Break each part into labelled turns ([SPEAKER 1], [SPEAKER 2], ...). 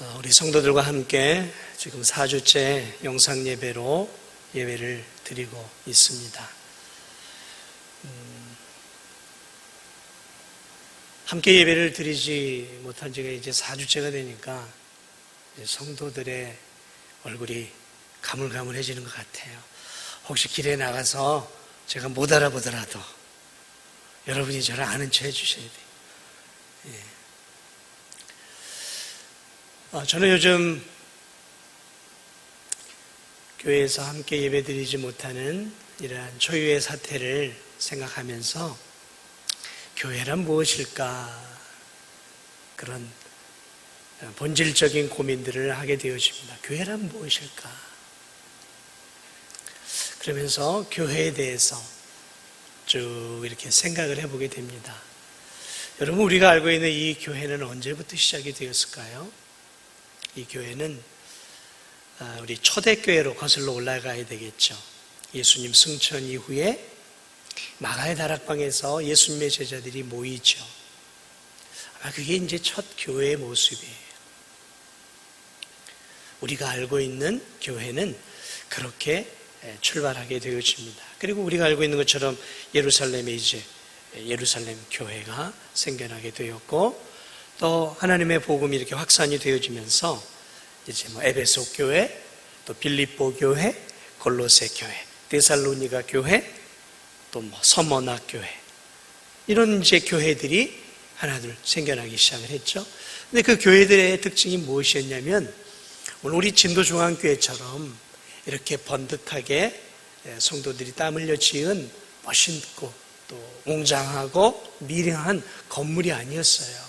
[SPEAKER 1] 우리 성도들과 함께 지금 4주째 영상 예배로 예배를 드리고 있습니다. 함께 예배를 드리지 못한 지가 이제 4주째가 되니까 성도들의 얼굴이 가물가물해지는 것 같아요. 혹시 길에 나가서 제가 못 알아보더라도 여러분이 저를 아는 체 해주셔야 돼요. 저는 요즘 교회에서 함께 예배드리지 못하는 이러한 초유의 사태를 생각하면서 교회란 무엇일까, 그런 본질적인 고민들을 하게 되어집니다. 교회란 무엇일까? 그러면서 교회에 대해서 쭉 이렇게 생각을 해보게 됩니다. 여러분, 우리가 알고 있는 이 교회는 언제부터 시작이 되었을까요? 이 교회는 우리 초대교회로 거슬러 올라가야 되겠죠. 예수님 승천 이후에 마가의 다락방에서 예수님의 제자들이 모이죠. 아마 그게 이제 첫 교회의 모습이에요. 우리가 알고 있는 교회는 그렇게 출발하게 되어집니다. 그리고 우리가 알고 있는 것처럼 예루살렘에 이제 예루살렘 교회가 생겨나게 되었고, 또 하나님의 복음이 이렇게 확산이 되어지면서 이제 에베소 교회, 또 빌립보 교회, 골로새 교회, 데살로니가 교회, 또 서머나 교회, 이런 이제 교회들이 하나둘 생겨나기 시작을 했죠. 근데 그 교회들의 특징이 무엇이었냐면, 오늘 우리 진도중앙교회처럼 이렇게 번듯하게 성도들이 땀 흘려 지은 멋있고 또 웅장하고 미래한 건물이 아니었어요.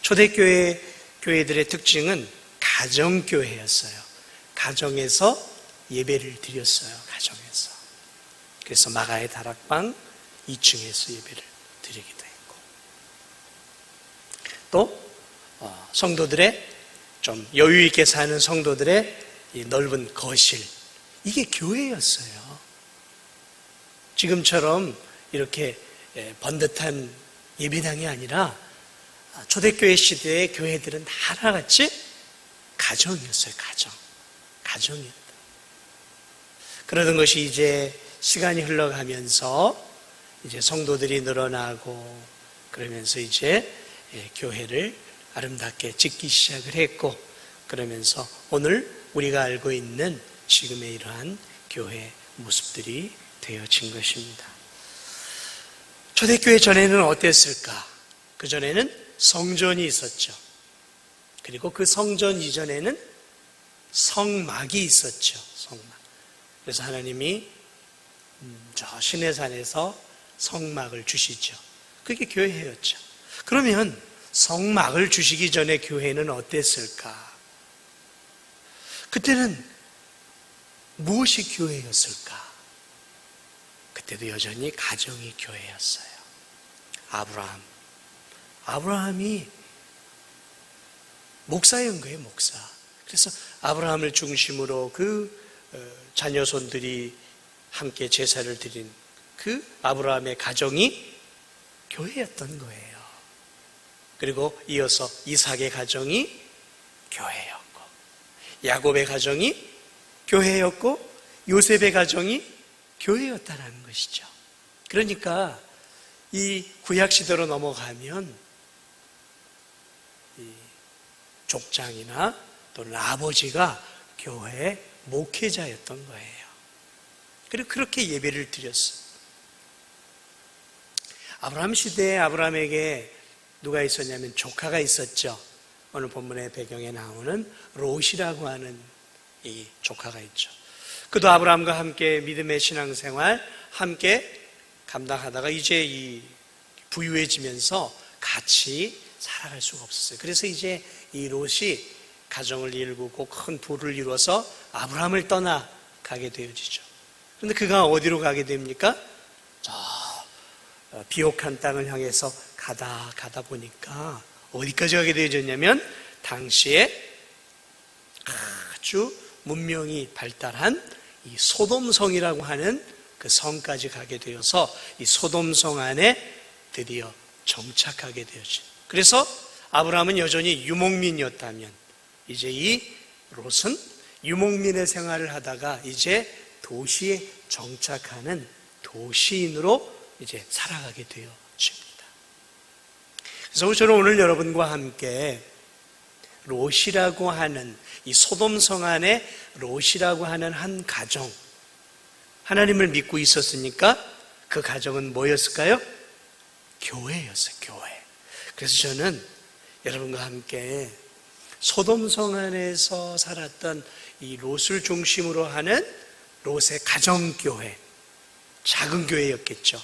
[SPEAKER 1] 초대교회 교회들의 특징은 가정교회였어요. 가정에서 예배를 드렸어요. 가정에서. 그래서 마가의 다락방 2층에서 예배를 드리기도 했고, 또 성도들의 좀 여유 있게 사는 성도들의 이 넓은 거실, 이게 교회였어요. 지금처럼 이렇게 번듯한 예배당이 아니라 초대교회 시대의 교회들은 다 하나같이 가정이었어요. 가정이었다. 그러던 것이 이제 시간이 흘러가면서 이제 성도들이 늘어나고, 그러면서 이제 교회를 아름답게 짓기 시작을 했고, 그러면서 오늘 우리가 알고 있는 지금의 이러한 교회 모습들이 되어진 것입니다. 초대교회 전에는 어땠을까? 그 전에는 성전이 있었죠. 그리고 그 성전 이전에는 성막이 있었죠. 성막. 그래서 하나님이 저 시내산에서 성막을 주시죠. 그게 교회였죠. 그러면 성막을 주시기 전에 교회는 어땠을까? 그때는 무엇이 교회였을까? 그때도 여전히 가정이 교회였어요. 아브라함이 목사인 거예요, 목사. 그래서 아브라함을 중심으로 그 자녀손들이 함께 제사를 드린 그 아브라함의 가정이 교회였던 거예요. 그리고 이어서 이삭의 가정이 교회였고, 야곱의 가정이 교회였고, 요셉의 가정이 교회였다는 것이죠. 그러니까 이 구약시대로 넘어가면 이 족장이나 또는 아버지가 교회의 목회자였던 거예요. 그리고 그렇게 예배를 드렸어요. 아브라함 시대에 아브라함에게 누가 있었냐면 조카가 있었죠. 오늘 본문의 배경에 나오는 롯이라고 하는 이 조카가 있죠. 그도 아브라함과 함께 믿음의 신앙생활 함께 감당하다가 이제 이 부유해지면서 같이 살아갈 수가 없었어요. 그래서 이제 이 롯이 가정을 이루고 큰 부를 이루어서 아브라함을 떠나가게 되어지죠. 그런데 그가 어디로 가게 됩니까? 저 비옥한 땅을 향해서 가다 보니까 어디까지 가게 되어졌냐면, 당시에 아주 문명이 발달한 이 소돔성이라고 하는 그 성까지 가게 되어서 이 소돔성 안에 드디어 정착하게 되어진. 그래서 아브라함은 여전히 유목민이었다면 이제 이 롯은 유목민의 생활을 하다가 이제 도시에 정착하는 도시인으로 이제 살아가게 되어집니다. 그래서 저는 오늘 여러분과 함께 롯이라고 하는 이 소돔성 안에 롯이라고 하는 한 가정, 하나님을 믿고 있었으니까 그 가정은 뭐였을까요? 교회였어요. 교회. 그래서 저는 여러분과 함께 소돔성 안에서 살았던 이 롯을 중심으로 하는 롯의 가정교회, 작은 교회였겠죠.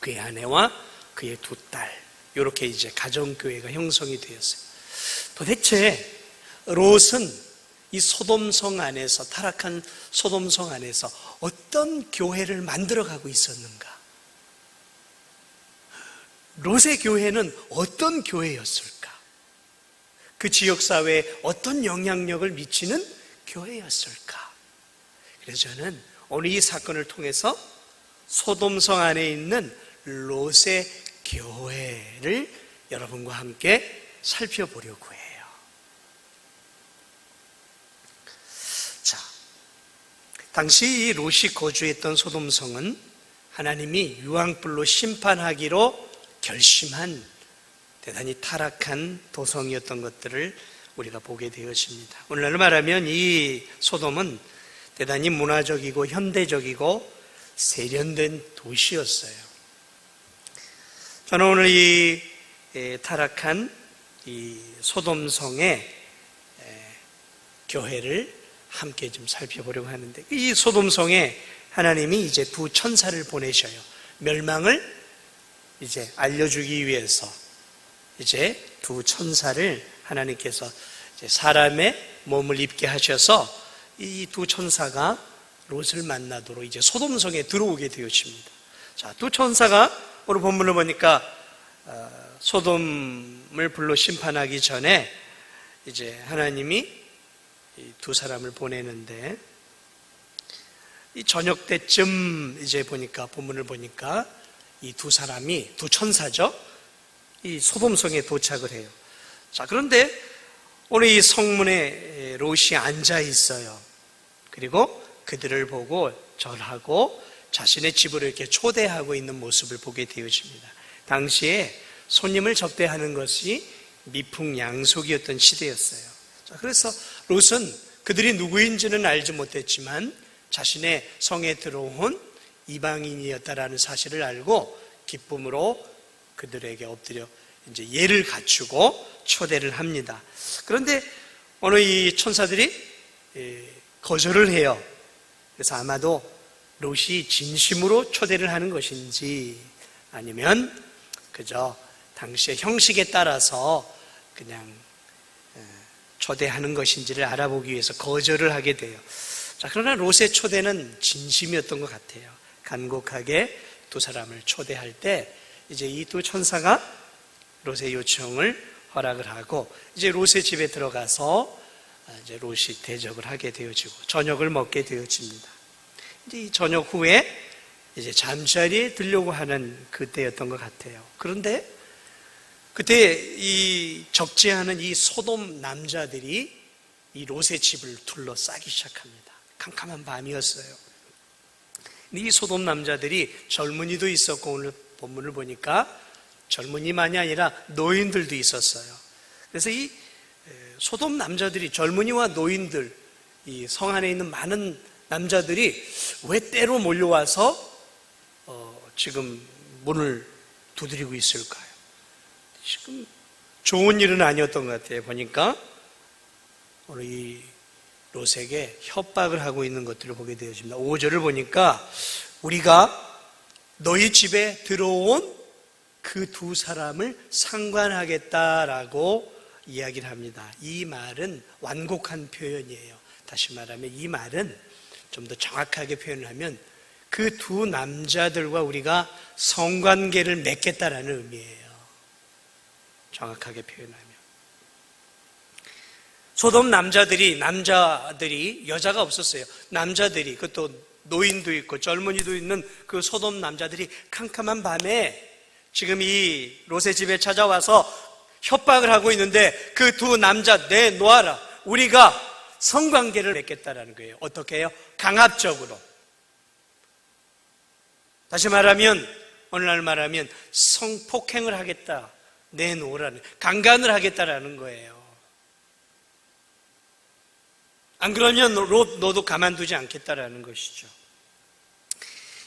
[SPEAKER 1] 그의 아내와 그의 두 딸, 이렇게 이제 가정교회가 형성이 되었어요. 도대체 롯은 이 소돔성 안에서, 타락한 소돔성 안에서 어떤 교회를 만들어가고 있었는가? 롯의 교회는 어떤 교회였을까? 그 지역사회에 어떤 영향력을 미치는 교회였을까? 그래서 저는 오늘 이 사건을 통해서 소돔성 안에 있는 롯의 교회를 여러분과 함께 살펴보려고 해요. 자, 당시 이 롯이 거주했던 소돔성은 하나님이 유황불로 심판하기로 결심한 대단히 타락한 도성이었던 것들을 우리가 보게 되었습니다. 오늘날로 말하면 이 소돔은 대단히 문화적이고 현대적이고 세련된 도시였어요. 저는 오늘 이 타락한 이 소돔성의 교회를 함께 좀 살펴보려고 하는데, 이 소돔성에 하나님이 이제 두 천사를 보내셔요. 멸망을 이제 알려주기 위해서 이제 두 천사를 하나님께서 이제 사람의 몸을 입게 하셔서 이 두 천사가 롯을 만나도록 이제 소돔성에 들어오게 되었습니다. 자, 두 천사가 오늘 본문을 보니까 소돔을 불로 심판하기 전에 이제 하나님이 이 두 사람을 보내는데, 이 저녁 때쯤 이제 보니까 본문을 보니까 이 두 사람이, 두 천사죠, 이 소돔성에 도착을 해요. 자, 그런데 오늘 이 성문에 롯이 앉아 있어요. 그리고 그들을 보고 절하고 자신의 집으로 이렇게 초대하고 있는 모습을 보게 되어집니다. 당시에 손님을 접대하는 것이 미풍양속이었던 시대였어요. 자, 그래서 롯은 그들이 누구인지는 알지 못했지만 자신의 성에 들어온 이방인이었다라는 사실을 알고 기쁨으로 그들에게 엎드려 이제 예를 갖추고 초대를 합니다. 그런데 오늘 이 천사들이 거절을 해요. 그래서 아마도 롯이 진심으로 초대를 하는 것인지 아니면 그저 당시의 형식에 따라서 그냥 초대하는 것인지를 알아보기 위해서 거절을 하게 돼요. 자, 그러나 롯의 초대는 진심이었던 것 같아요. 간곡하게 두 사람을 초대할 때 이제 이 두 천사가 롯의 요청을 허락을 하고 이제 롯의 집에 들어가서 이제 롯이 대접을 하게 되어지고 저녁을 먹게 되어집니다. 이제 이 저녁 후에 이제 잠자리에 들려고 하는 그때였던 것 같아요. 그런데 그때 이 적지 않은 이 소돔 남자들이 이 롯의 집을 둘러싸기 시작합니다. 캄캄한 밤이었어요. 이 소돔 남자들이 젊은이도 있었고, 오늘 본문을 보니까 젊은이만이 아니라 노인들도 있었어요. 그래서 이 소돔 남자들이, 젊은이와 노인들, 이 성 안에 있는 많은 남자들이 왜 때로 몰려와서 지금 문을 두드리고 있을까요? 지금 좋은 일은 아니었던 것 같아요. 보니까 오늘 이 롯에게 협박을 하고 있는 것들을 보게 되어집니다. 5절을 보니까 우리가 너희 집에 들어온 그 두 사람을 상관하겠다라고 이야기를 합니다. 이 말은 완곡한 표현이에요. 다시 말하면 이 말은 좀 더 정확하게 표현을 하면 그 두 남자들과 우리가 성관계를 맺겠다라는 의미예요. 정확하게 표현하면. 소돔 남자들이 여자가 없었어요. 남자들이, 그것도 노인도 있고 젊은이도 있는 그 소돔 남자들이 캄캄한 밤에 지금 이 롯의 집에 찾아와서 협박을 하고 있는데 그 두 남자 내놓아라. 우리가 성관계를 맺겠다라는 거예요. 어떻게 해요? 강압적으로. 다시 말하면 오늘날 말하면 성폭행을 하겠다. 내놓으라는, 강간을 하겠다라는 거예요. 안 그러면 너도 가만두지 않겠다라는 것이죠.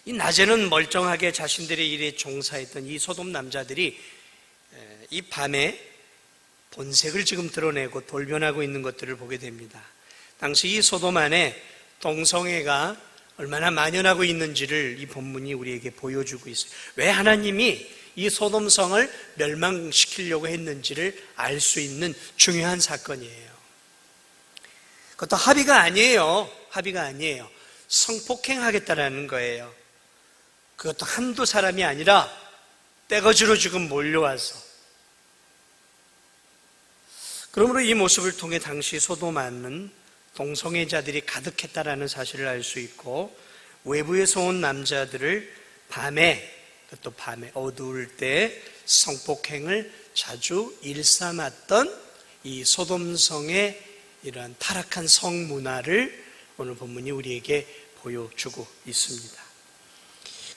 [SPEAKER 1] 이 낮에는 멀쩡하게 자신들의 일에 종사했던 이 소돔 남자들이 이 밤에 본색을 지금 드러내고 돌변하고 있는 것들을 보게 됩니다. 당시 이 소돔 안에 동성애가 얼마나 만연하고 있는지를 이 본문이 우리에게 보여주고 있어요. 왜 하나님이 이 소돔성을 멸망시키려고 했는지를 알 수 있는 중요한 사건이에요. 그것도 합의가 아니에요. 합의가 아니에요. 성폭행하겠다라는 거예요. 그것도 한두 사람이 아니라 떼거지로 지금 몰려와서. 그러므로 이 모습을 통해 당시 소돔은 동성애자들이 가득했다라는 사실을 알 수 있고, 외부에서 온 남자들을 또 밤에 어두울 때 성폭행을 자주 일삼았던 이 소돔성의 이러한 타락한 성문화를 오늘 본문이 우리에게 보여주고 있습니다.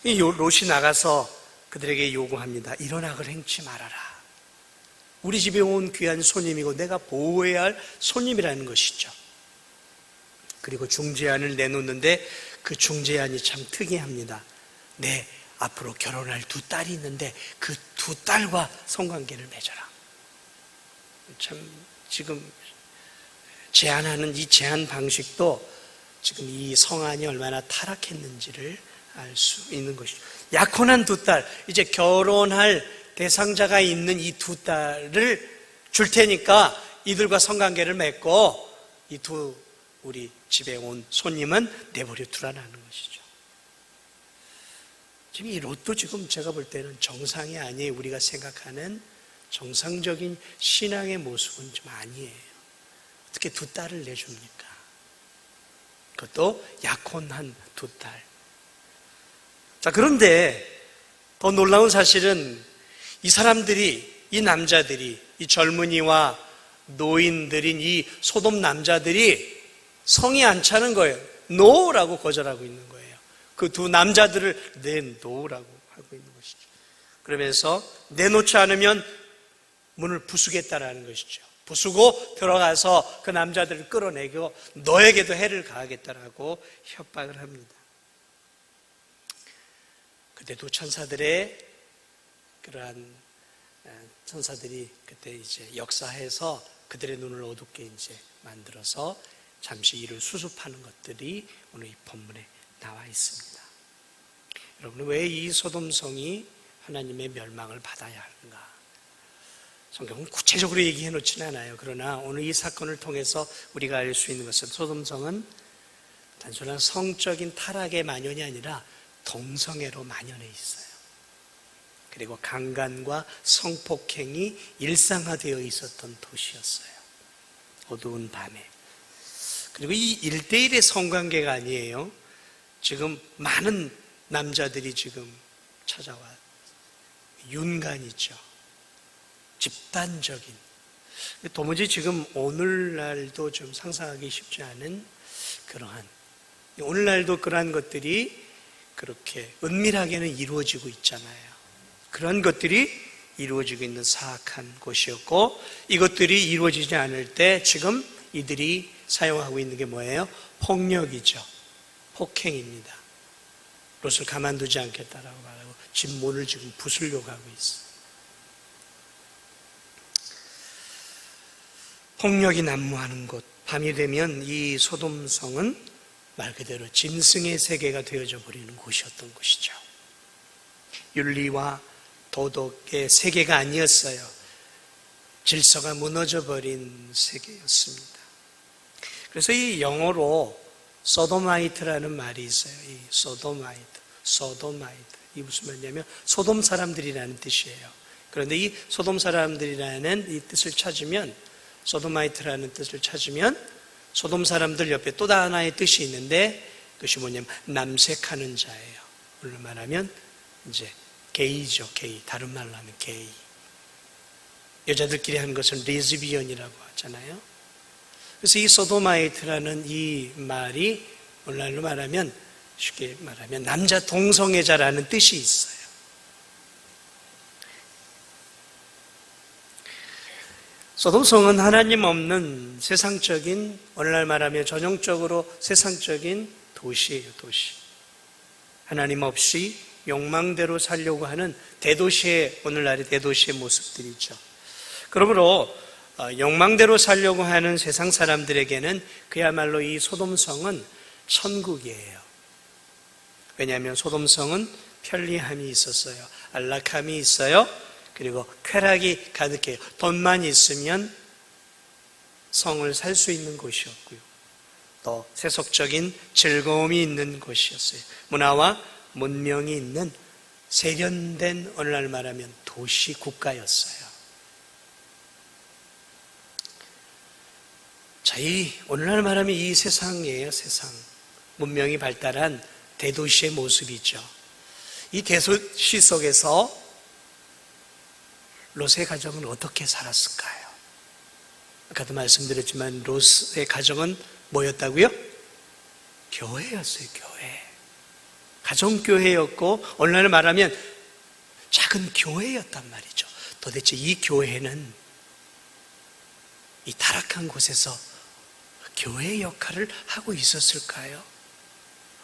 [SPEAKER 1] 롯이 나가서 그들에게 요구합니다. 이런 악을 행치 말아라. 우리 집에 온 귀한 손님이고 내가 보호해야 할 손님이라는 것이죠. 그리고 중재안을 내놓는데 그 중재안이 참 특이합니다. 네, 앞으로 결혼할 두 딸이 있는데 그 두 딸과 성관계를 맺어라. 참 지금 제안하는 이 제안 방식도 지금 이 성안이 얼마나 타락했는지를 알 수 있는 것이죠. 약혼한 두 딸, 이제 결혼할 대상자가 있는 이 두 딸을 줄 테니까 이들과 성관계를 맺고 이 두 우리 집에 온 손님은 내버려 두라는 것이죠. 지금 이 롯도 지금 제가 볼 때는 정상이 아니에요. 우리가 생각하는 정상적인 신앙의 모습은 좀 아니에요. 어떻게 두 딸을 내줍니까? 그것도 약혼한 두 딸. 자, 그런데 더 놀라운 사실은 이 사람들이, 이 남자들이, 이 젊은이와 노인들인 이 소돔 남자들이 성이 안 차는 거예요. 노라고 거절하고 있는 거예요. 그 두 남자들을 내놓으라고 하고 있는 것이죠. 그러면서 내놓지 않으면 문을 부수겠다라는 것이죠. 부수고 들어가서 그 남자들을 끌어내고 너에게도 해를 가하겠다라고 협박을 합니다. 그때도 천사들의 그러한 천사들이 그때 이제 역사해서 그들의 눈을 어둡게 이제 만들어서 잠시 이를 수습하는 것들이 오늘 이 본문에 나와 있습니다. 여러분, 왜 이 소돔성이 하나님의 멸망을 받아야 하는가? 성경은 구체적으로 얘기해 놓지는 않아요. 그러나 오늘 이 사건을 통해서 우리가 알 수 있는 것은 소돔성은 단순한 성적인 타락의 만연이 아니라 동성애로 만연해 있어요. 그리고 강간과 성폭행이 일상화되어 있었던 도시였어요. 어두운 밤에. 그리고 이 1대1의 성관계가 아니에요. 지금 많은 남자들이 지금 찾아와 윤간이죠. 집단적인. 도무지 지금 오늘날도 좀 상상하기 쉽지 않은 그러한, 오늘날도 그러한 것들이 그렇게 은밀하게는 이루어지고 있잖아요. 그런 것들이 이루어지고 있는 사악한 곳이었고, 이것들이 이루어지지 않을 때 지금 이들이 사용하고 있는 게 뭐예요? 폭력이죠. 폭행입니다. 롯을 가만두지 않겠다라고 말하고 집 문을 지금 부수려고 하고 있어요. 폭력이 난무하는 곳, 밤이 되면 이 소돔성은 말 그대로 짐승의 세계가 되어져 버리는 곳이었던 곳이죠. 윤리와 도덕의 세계가 아니었어요. 질서가 무너져 버린 세계였습니다. 그래서 이 영어로 소도마이트라는 말이 있어요. 이 소도마이트. 이 무슨 말이냐면 소돔 사람들이라는 뜻이에요. 그런데 이 소돔 사람들이라는 이 뜻을 찾으면, 소도마이트라는 뜻을 찾으면 소돔 사람들 옆에 또 하나의 뜻이 있는데, 그것이 뭐냐면 남색하는 자예요. 오늘 말하면 이제 게이죠. 게이. 다른 말로 하면 게이. 여자들끼리 하는 것은 레즈비언이라고 하잖아요. 그래서 이 소도마이트라는 이 말이 오늘날로 말하면, 쉽게 말하면 남자 동성애자라는 뜻이 있어요. 소돔성은 하나님 없는 세상적인, 오늘날 말하면 전형적으로 세상적인 도시예요, 도시. 하나님 없이 욕망대로 살려고 하는 대도시의, 오늘날의 대도시의 모습들이죠. 그러므로 욕망대로 살려고 하는 세상 사람들에게는 그야말로 이 소돔성은 천국이에요. 왜냐하면 소돔성은 편리함이 있었어요. 안락함이 있어요. 그리고 쾌락이 가득해요. 돈만 있으면 성을 살 수 있는 곳이었고요. 또 세속적인 즐거움이 있는 곳이었어요. 문화와 문명이 있는 세련된, 오늘날 말하면 도시 국가였어요. 자, 오늘날 말하면 이 세상이에요, 세상. 문명이 발달한 대도시의 모습이죠. 이 대도시 속에서 롯의 가정은 어떻게 살았을까요? 아까도 말씀드렸지만 롯의 가정은 뭐였다고요? 교회였어요, 교회. 가정교회였고, 오늘날 말하면 작은 교회였단 말이죠. 도대체 이 교회는 이 타락한 곳에서 교회의 역할을 하고 있었을까요?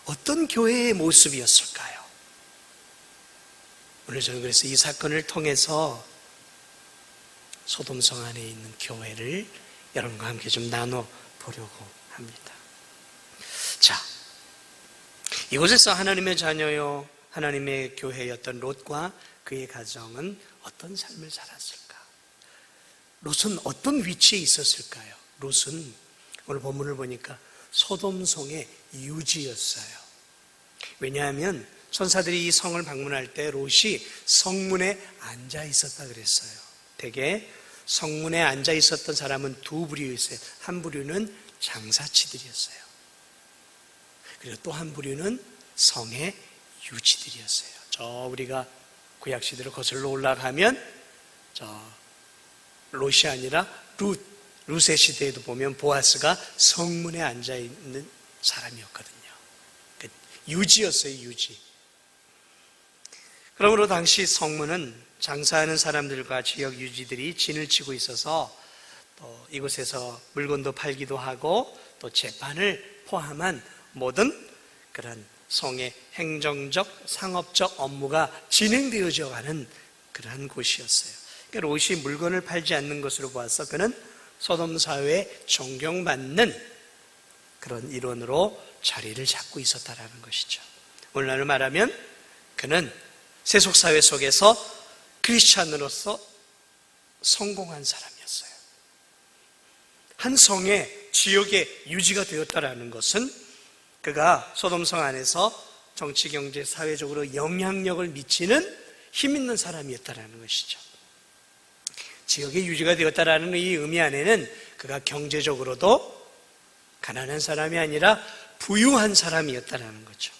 [SPEAKER 1] 어떤 교회의 모습이었을까요? 오늘 저는 그래서 이 사건을 통해서 소돔성 안에 있는 교회를 여러분과 함께 좀 나눠보려고 합니다. 자, 이곳에서 하나님의 자녀요, 하나님의 교회였던 롯과 그의 가정은 어떤 삶을 살았을까? 롯은 어떤 위치에 있었을까요? 롯은 오늘 본문을 보니까 소돔성의 유지였어요. 왜냐하면 천사들이 이 성을 방문할 때 롯이 성문에 앉아 있었다 그랬어요. 대개 성문에 앉아 있었던 사람은 두 부류였어요. 한 부류는 장사치들이었어요. 그리고 또 한 부류는 성의 유지들이었어요. 저 우리가 구약시대로 거슬러 올라가면 저 롯이 아니라 룻의 시대에도 보면 보아스가 성문에 앉아 있는 사람이었거든요. 유지였어요, 유지. 그러므로 당시 성문은 장사하는 사람들과 지역 유지들이 진을 치고 있어서 또 이곳에서 물건도 팔기도 하고 또 재판을 포함한 모든 그런 성의 행정적, 상업적 업무가 진행되어져 가는 그러한 곳이었어요. 그러니까 롯이 물건을 팔지 않는 것으로 보아서 그는 소돔 사회에 존경받는 그런 일원으로 자리를 잡고 있었다라는 것이죠. 오늘날로 말하면 그는 세속 사회 속에서 크리스찬으로서 성공한 사람이었어요. 한 성의 지역의 유지가 되었다라는 것은 그가 소돔성 안에서 정치, 경제, 사회적으로 영향력을 미치는 힘 있는 사람이었다라는 것이죠. 지역의 유지가 되었다라는 이 의미 안에는 그가 경제적으로도 가난한 사람이 아니라 부유한 사람이었다라는 거죠.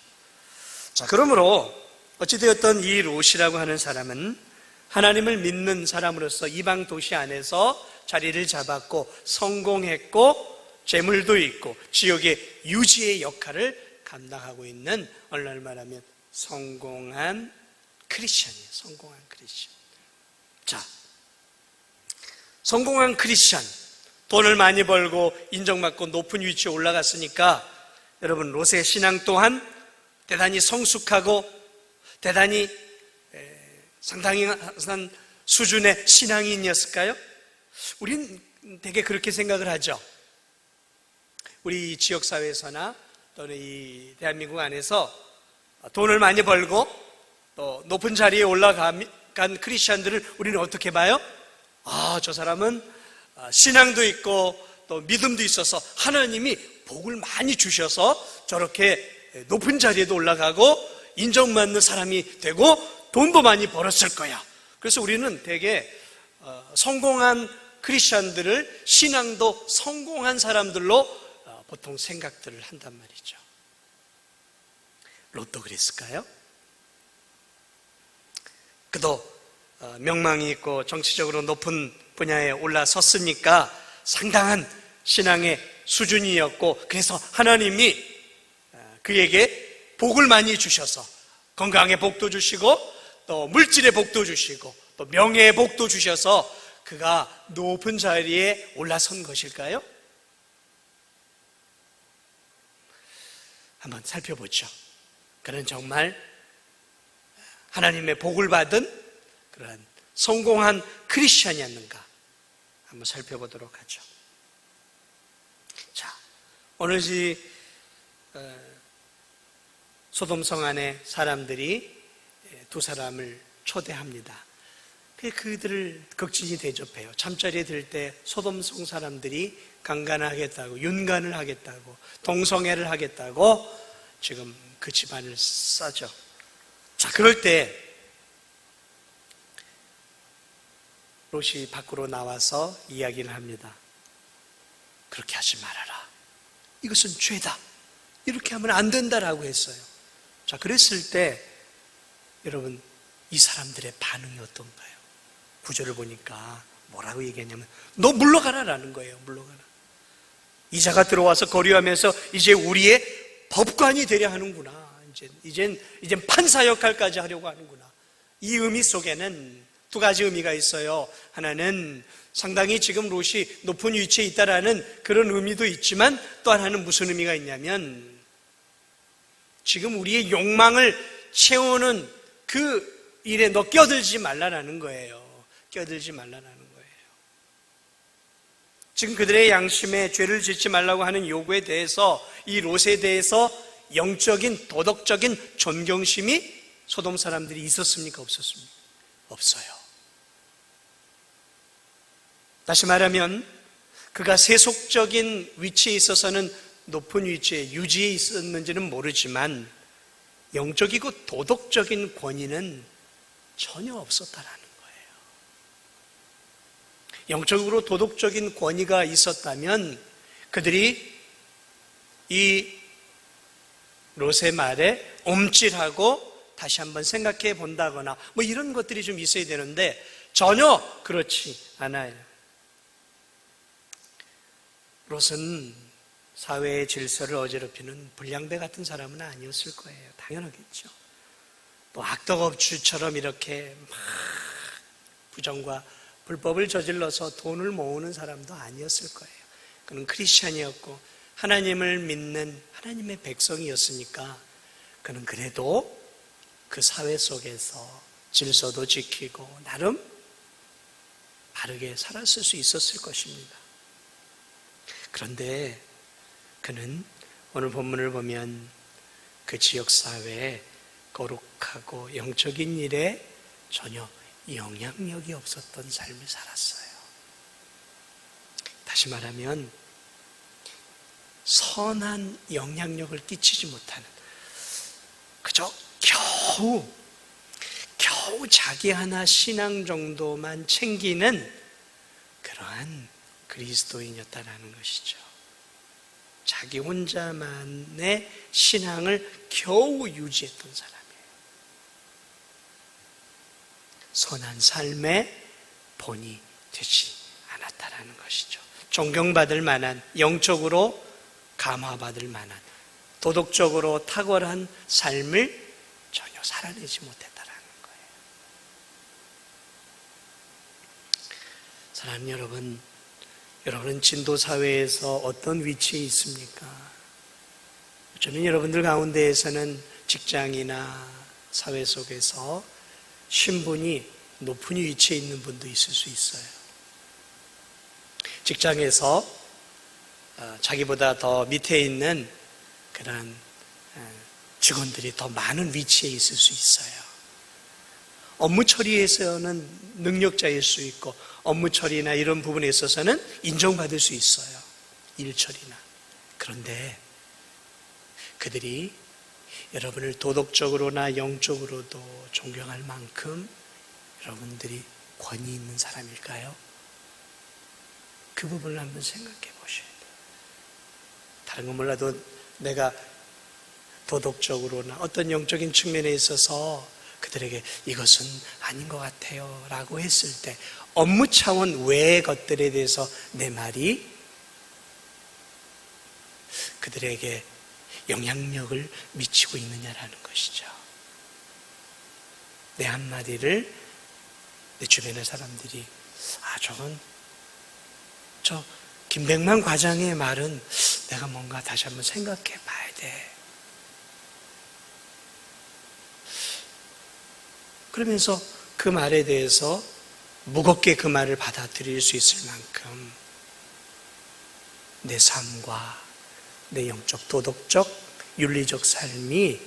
[SPEAKER 1] 자, 그러므로 어찌되었던 이 롯이라고 하는 사람은 하나님을 믿는 사람으로서 이방 도시 안에서 자리를 잡았고 성공했고 재물도 있고 지역의 유지의 역할을 감당하고 있는, 오늘날 말하면 성공한 크리스천이에요. 성공한 크리스천. 자, 성공한 크리스천, 돈을 많이 벌고 인정받고 높은 위치에 올라갔으니까 여러분 롯의 신앙 또한 대단히 성숙하고 대단히 상당한 수준의 신앙인이었을까요? 우린 되게 그렇게 생각을 하죠. 우리 지역사회에서나 또는 이 대한민국 안에서 돈을 많이 벌고 또 높은 자리에 올라간 크리스천들을 우리는 어떻게 봐요? 아, 저 사람은 신앙도 있고 또 믿음도 있어서 하나님이 복을 많이 주셔서 저렇게 높은 자리에도 올라가고 인정받는 사람이 되고 돈도 많이 벌었을 거야. 그래서 우리는 되게 성공한 크리스천들을 신앙도 성공한 사람들로 보통 생각들을 한단 말이죠. 롯도 그랬을까요? 그도 명망이 있고 정치적으로 높은 분야에 올라섰으니까 상당한 신앙의 수준이었고, 그래서 하나님이 그에게 복을 많이 주셔서 건강의 복도 주시고 또 물질의 복도 주시고 또 명예의 복도 주셔서 그가 높은 자리에 올라선 것일까요? 한번 살펴보죠. 그는 정말 하나님의 복을 받은 그러한 성공한 크리스천이었는가 한번 살펴보도록 하죠. 자, 오늘 소돔성 안에 사람들이 두 사람을 초대합니다. 그들을 극진히 대접해요. 잠자리에 들 때 소돔성 사람들이 강간하겠다고, 윤간을 하겠다고, 동성애를 하겠다고 지금 그 집안을 싸죠. 자, 그럴 때 롯이 밖으로 나와서 이야기를 합니다. 그렇게 하지 말아라. 이것은 죄다. 이렇게 하면 안 된다라고 했어요. 자, 그랬을 때 여러분, 이 사람들의 반응이 어떤가요? 구절을 보니까 뭐라고 얘기했냐면 너 물러가라라는 거예요. 물러가라. 이자가 들어와서 거류하면서 이제 우리의 법관이 되려 하는구나. 이젠 판사 역할까지 하려고 하는구나. 이 의미 속에는 두 가지 의미가 있어요. 하나는 상당히 지금 롯이 높은 위치에 있다라는 그런 의미도 있지만, 또 하나는 무슨 의미가 있냐면 지금 우리의 욕망을 채우는 그 일에 너 껴들지 말라라는 거예요. 껴들지 말라라는 거예요. 지금 그들의 양심에 죄를 짓지 말라고 하는 요구에 대해서, 이 롯에 대해서 영적인 도덕적인 존경심이 소돔 사람들이 있었습니까? 없었습니까? 없어요. 다시 말하면 그가 세속적인 위치에 있어서는 높은 위치에 유지해 있었는지는 모르지만 영적이고 도덕적인 권위는 전혀 없었다라는 거예요. 영적으로 도덕적인 권위가 있었다면 그들이 이 롯의 말에 옴찔하고 다시 한번 생각해 본다거나 뭐 이런 것들이 좀 있어야 되는데 전혀 그렇지 않아요. 롯은 사회의 질서를 어지럽히는 불량배 같은 사람은 아니었을 거예요. 당연하겠죠. 또 악덕업주처럼 이렇게 막 부정과 불법을 저질러서 돈을 모으는 사람도 아니었을 거예요. 그는 크리스찬이었고 하나님을 믿는 하나님의 백성이었으니까 그는 그래도 그 사회 속에서 질서도 지키고 나름 바르게 살았을 수 있었을 것입니다. 그런데 그는 오늘 본문을 보면 그 지역사회에 거룩하고 영적인 일에 전혀 영향력이 없었던 삶을 살았어요. 다시 말하면 선한 영향력을 끼치지 못하는, 그저 겨우 자기 하나 신앙 정도만 챙기는 그러한 그리스도인이었다라는 것이죠. 자기 혼자만의 신앙을 겨우 유지했던 사람이에요. 선한 삶의 본이 되지 않았다라는 것이죠. 존경받을 만한, 영적으로 감화받을 만한, 도덕적으로 탁월한 삶을 전혀 살아내지 못했다라는 거예요. 사랑하는 여러분, 여러분은 진도사회에서 어떤 위치에 있습니까? 어쩌면 여러분들 가운데에서는 직장이나 사회 속에서 신분이 높은 위치에 있는 분도 있을 수 있어요. 직장에서 자기보다 더 밑에 있는 그런 직원들이 더 많은 위치에 있을 수 있어요. 업무 처리에서는 능력자일 수 있고 업무 처리나 이런 부분에 있어서는 인정받을 수 있어요. 일 처리나. 그런데 그들이 여러분을 도덕적으로나 영적으로도 존경할 만큼 여러분들이 권위 있는 사람일까요? 그 부분을 한번 생각해 보셔야 돼요. 다른 건 몰라도 내가 도덕적으로나 어떤 영적인 측면에 있어서 그들에게 이것은 아닌 것 같아요 라고 했을 때 업무 차원 외의 것들에 대해서 내 말이 그들에게 영향력을 미치고 있느냐라는 것이죠. 내 한마디를 내 주변의 사람들이 저 김백만 과장의 말은 내가 뭔가 다시 한번 생각해 봐야 돼. 그러면서 그 말에 대해서 무겁게 그 말을 받아들일 수 있을 만큼 내 삶과 내 영적, 도덕적, 윤리적 삶이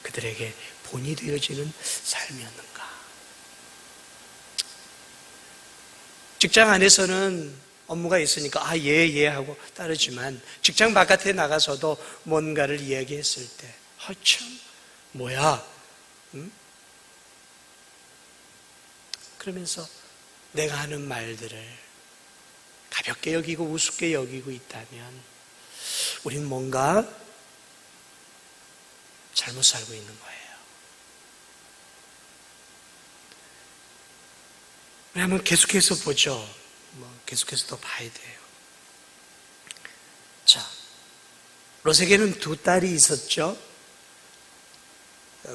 [SPEAKER 1] 그들에게 본이 되어지는 삶이었는가. 직장 안에서는 업무가 있으니까 예 하고 따르지만 직장 바깥에 나가서도 뭔가를 이야기했을 때 참 뭐야? 그러면서 내가 하는 말들을 가볍게 여기고 우습게 여기고 있다면 우리는 뭔가 잘못 살고 있는 거예요. 우리 한번 계속해서 보죠. 계속해서 더 봐야 돼요. 자, 롯에게는 두 딸이 있었죠.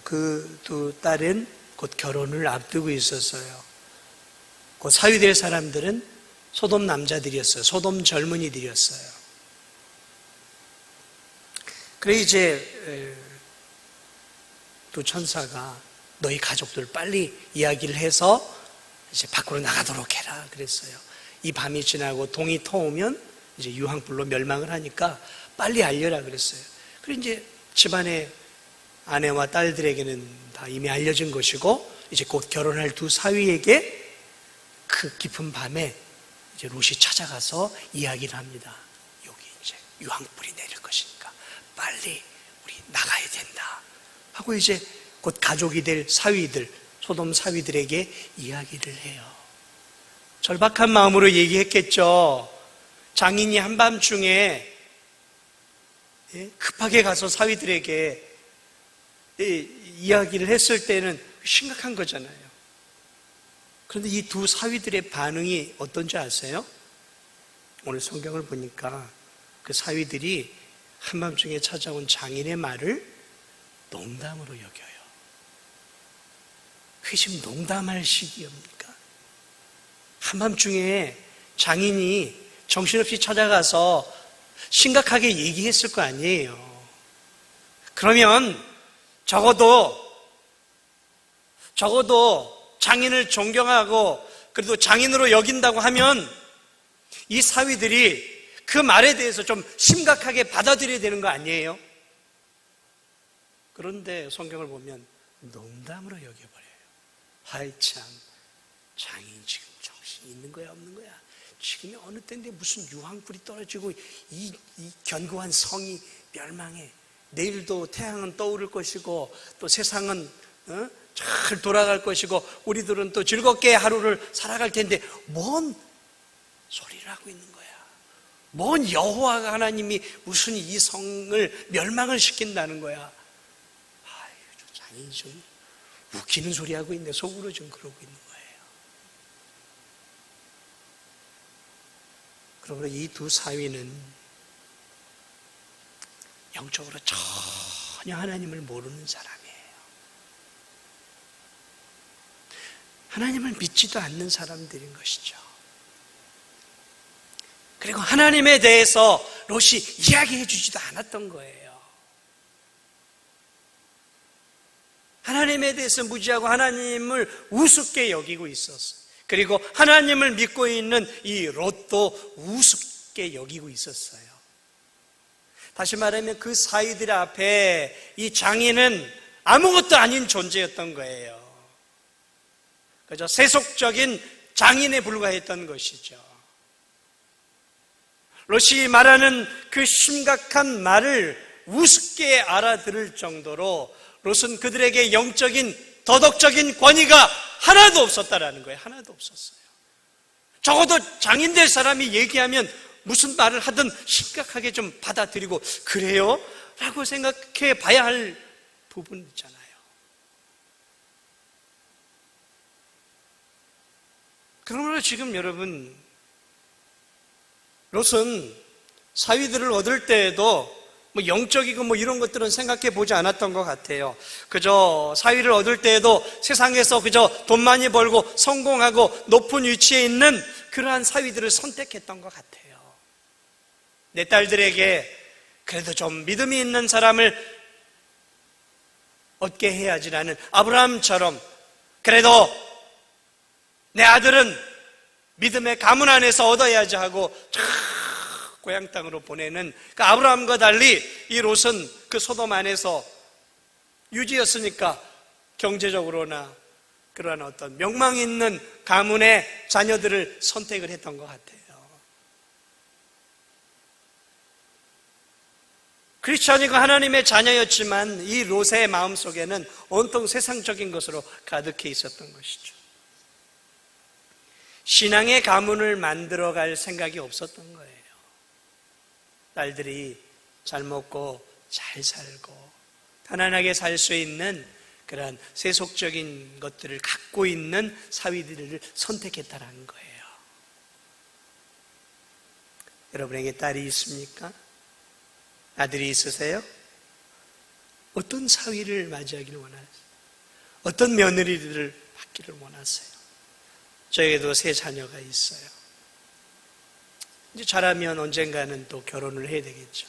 [SPEAKER 1] 그 두 딸은 곧 결혼을 앞두고 있었어요. 그 사위될 사람들은 소돔 남자들이었어요. 소돔 젊은이들이었어요. 그래 이제 두 천사가 너희 가족들 빨리 이야기를 해서 이제 밖으로 나가도록 해라 그랬어요. 이 밤이 지나고 동이 터오면 이제 유황불로 멸망을 하니까 빨리 알려라 그랬어요. 그리고 이제 집안의 아내와 딸들에게는 다 이미 알려진 것이고 이제 곧 결혼할 두 사위에게 그 깊은 밤에 이제 롯이 찾아가서 이야기를 합니다. 여기 이제 유황불이 내릴 것이니까 빨리 우리 나가야 된다 하고 이제 곧 가족이 될 사위들, 소돔 사위들에게 이야기를 해요. 절박한 마음으로 얘기했겠죠. 장인이 한밤중에 급하게 가서 사위들에게 이야기를 했을 때는 심각한 거잖아요. 그런데 이 두 사위들의 반응이 어떤지 아세요? 오늘 성경을 보니까 그 사위들이 한밤중에 찾아온 장인의 말을 농담으로 여겨요. 그게 지금 농담할 시기입니까? 한밤중에 장인이 정신없이 찾아가서 심각하게 얘기했을 거 아니에요. 그러면 적어도 장인을 존경하고 그래도 장인으로 여긴다고 하면 이 사위들이 그 말에 대해서 좀 심각하게 받아들여야 되는 거 아니에요? 그런데 성경을 보면 농담으로 여겨버려요. 아이 참, 장인 지금 정신이 있는 거야 없는 거야? 지금이 어느 때인데 무슨 유황불이 떨어지고 이 견고한 성이 멸망해. 내일도 태양은 떠오를 것이고 또 세상은 잘 돌아갈 것이고 우리들은 또 즐겁게 하루를 살아갈 텐데 뭔 소리를 하고 있는 거야? 뭔 여호와가 하나님이 무슨 이 성을 멸망을 시킨다는 거야? 아유, 저 장인이 좀 웃기는 소리 하고 있네. 속으로 좀 그러고 있는 거예요. 그러므로 이 두 사위는 영적으로 전혀 하나님을 모르는 사람이에요. 하나님을 믿지도 않는 사람들인 것이죠. 그리고 하나님에 대해서 롯이 이야기해 주지도 않았던 거예요. 하나님에 대해서 무지하고 하나님을 우습게 여기고 있었어요. 그리고 하나님을 믿고 있는 이 롯도 우습게 여기고 있었어요. 다시 말하면 그 사위들 앞에 이 장인은 아무것도 아닌 존재였던 거예요. 그저 세속적인 장인에 불과했던 것이죠. 롯이 말하는 그 심각한 말을 우습게 알아들을 정도로 롯은 그들에게 영적인 도덕적인 권위가 하나도 없었다라는 거예요. 하나도 없었어요. 적어도 장인 될 사람이 얘기하면 무슨 말을 하든 심각하게 좀 받아들이고 그래요? 라고 생각해 봐야 할 부분 있잖아요. 그러므로 지금 여러분, 롯은 사위들을 얻을 때에도 뭐 영적이고 뭐 이런 것들은 생각해 보지 않았던 것 같아요. 그저 사위를 얻을 때에도 세상에서 그저 돈 많이 벌고 성공하고 높은 위치에 있는 그러한 사위들을 선택했던 것 같아요. 내 딸들에게 그래도 좀 믿음이 있는 사람을 얻게 해야지라는 아브라함처럼, 그래도 내 아들은 믿음의 가문 안에서 얻어야지 하고 고향 땅으로 보내는 그 아브라함과 달리 이 롯은 그 소돔 안에서 유지였으니까 경제적으로나 그러한 어떤 명망 있는 가문의 자녀들을 선택을 했던 것 같아요. 크리스천이고 하나님의 자녀였지만 이 롯의 마음속에는 온통 세상적인 것으로 가득해 있었던 것이죠. 신앙의 가문을 만들어갈 생각이 없었던 거예요. 딸들이 잘 먹고 잘 살고 편안하게 살 수 있는 그러한 세속적인 것들을 갖고 있는 사위들을 선택했다는 거예요. 여러분에게 딸이 있습니까? 아들이 있으세요? 어떤 사위를 맞이하기를 원하세요? 어떤 며느리들을 받기를 원하세요? 저에게도 3 자녀가 있어요. 이제 자라면 언젠가는 또 결혼을 해야 되겠죠.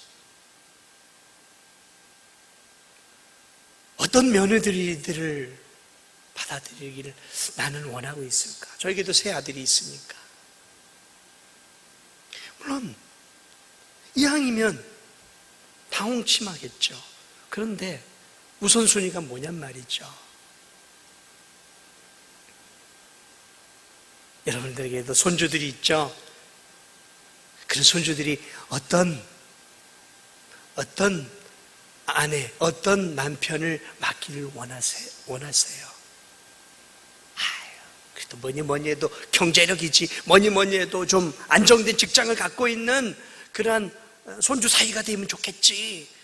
[SPEAKER 1] 어떤 며느리들을 받아들이기를 나는 원하고 있을까? 저에게도 3 아들이 있으니까. 물론 이왕이면 당홍치마겠죠. 그런데 우선순위가 뭐냔 말이죠. 여러분들에게도 손주들이 있죠. 그런 손주들이 어떤 아내, 어떤 남편을 맡기를 원하세요. 그래도 뭐니 해도 경제력이지, 뭐니 해도 좀 안정된 직장을 갖고 있는 그러한 손주 사이가 되면 좋겠지.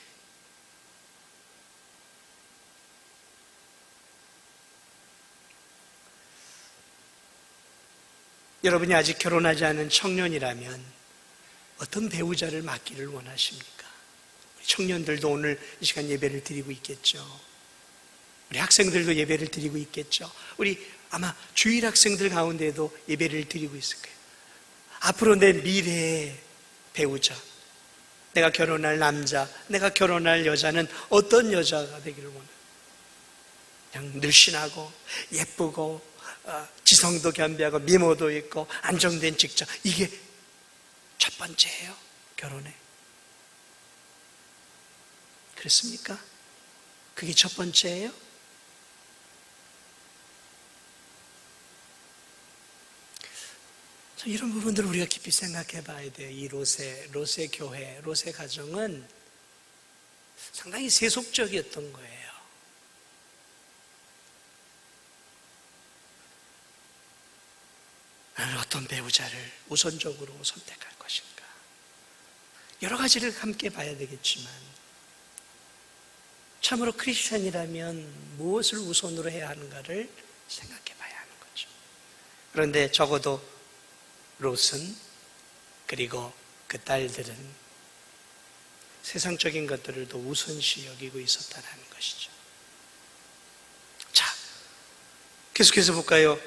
[SPEAKER 1] 여러분이 아직 결혼하지 않은 청년이라면 어떤 배우자를 맡기를 원하십니까? 우리 청년들도 오늘 이 시간 예배를 드리고 있겠죠. 우리 학생들도 예배를 드리고 있겠죠. 우리 아마 주일 학생들 가운데도 예배를 드리고 있을 거예요. 앞으로 내 미래의 배우자, 내가 결혼할 남자, 내가 결혼할 여자는 어떤 여자가 되기를 원해요? 그냥 늘씬하고 예쁘고 지성도 겸비하고 미모도 있고 안정된 직장, 이게 첫 번째예요, 결혼에. 그렇습니까? 그게 첫 번째예요? 이런 부분들을 우리가 깊이 생각해 봐야 돼요. 이 롯의 교회, 롯의 가정은 상당히 세속적이었던 거예요. 나는 어떤 배우자를 우선적으로 선택할 것인가? 여러 가지를 함께 봐야 되겠지만 참으로 크리스천이라면 무엇을 우선으로 해야 하는가를 생각해 봐야 하는 거죠. 그런데 적어도 롯은, 그리고 그 딸들은 세상적인 것들을 더 우선시 여기고 있었다는 것이죠. 자, 계속해서 볼까요?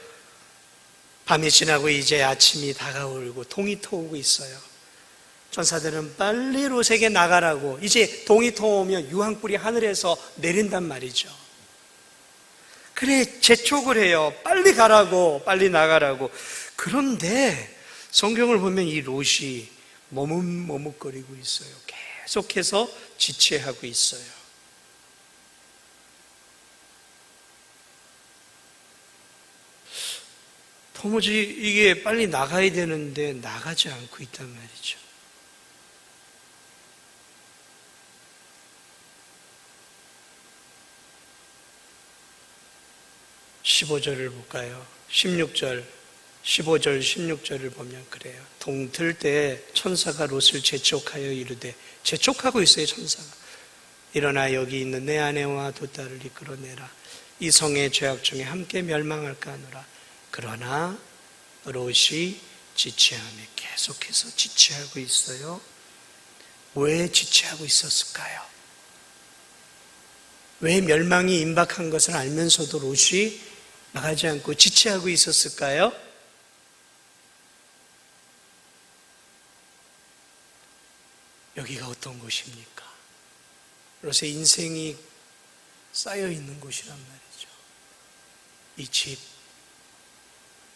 [SPEAKER 1] 밤이 지나고 이제 아침이 다가오고 동이 터오고 있어요. 천사들은 빨리 롯에게 나가라고, 이제 동이 터오면 유황불이 하늘에서 내린단 말이죠. 그래, 재촉을 해요. 빨리 가라고, 빨리 나가라고. 그런데 성경을 보면 이 롯이 머뭇머뭇거리고 있어요. 계속해서 지체하고 있어요. 도무지 이게 빨리 나가야 되는데 나가지 않고 있단 말이죠. (15절을) 볼까요? 15절, 16절을 보면 그래요. 동틀 때 천사가 롯을 재촉하여 이르되, 재촉하고 있어요, 천사가. 일어나 여기 있는 내 아내와 두 딸을 이끌어내라. 이 성의 죄악 중에 함께 멸망할까 하노라. 그러나 롯이 지체함에 계속해서 지체하고 있어요. 왜 지체하고 있었을까요? 왜 멸망이 임박한 것을 알면서도 롯이 나가지 않고 지체하고 있었을까요? 여기가 어떤 곳입니까? 롯의 인생이 쌓여 있는 곳이란 말이죠.